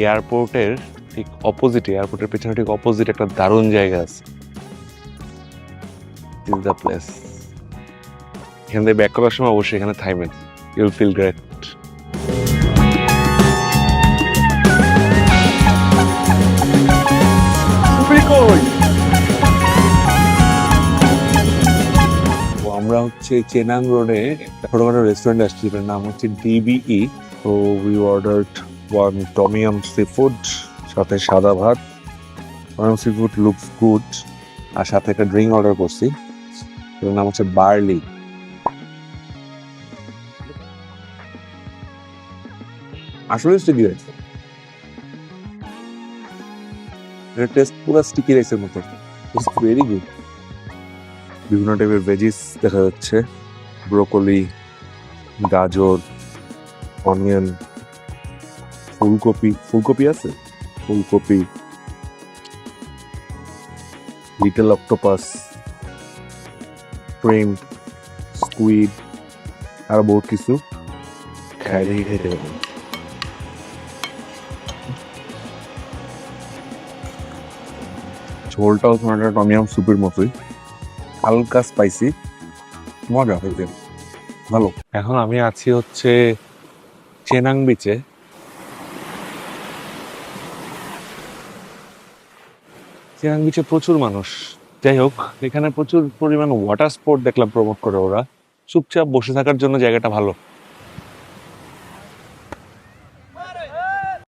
এয়ারপোর্টের ঠিক অপোজিটে, এয়ারপোর্টের পেছনে ঠিক অপোজিট একটা দারুণ জায়গা আছে। Is the place. এখান থেকে ব্যাক করার সময় অবশ্যই এখানে থাকবেন, ইউল ফিল গ্রেট। আমরা হচ্ছে চেনাং রোডে একটা ছোটখাটো রেস্টুরেন্ট আসছি, এটার নাম হচ্ছে ডিবিই। তো we ordered one tom yum seafood, সাথে সাদা ভাত। Tom yum seafood looks good, আর সাথে একটা ড্রিঙ্ক অর্ডার করছি, এটার নাম হচ্ছে বার্লি। আসলে স্টিকি রাইস, এর টেস্ট পুরো স্টিকি রাইসের মতো, ইটস ভেরি গুড। বিভিন্ন টাইপের ভেজিস দেখা যাচ্ছে, ব্রোকলি, গাজর, অনিয়ন, ফুলকপি। ফুলকপি আছে, ফুলকপি, লিটল অক্টোপাস, শ্রিম্প, স্কুইড, আর বহুত কিছু। খাইলেই খেতে হবে। ঝোলটাও তোমার একটা টমিয়াম স্যুপের মতোই, হালকা স্পাইসি, মজা হয়েছে, ভালো। এখন আমি আছি হচ্ছে চেনাং বিচে। চেনাং বিচে প্রচুর মানুষ। যাই হোক, এখানে প্রচুর পরিমাণ ওয়াটার স্পোর্ট দেখলাম প্রমোট করে ওরা। চুপচাপ বসে থাকার জন্য জায়গাটা ভালো।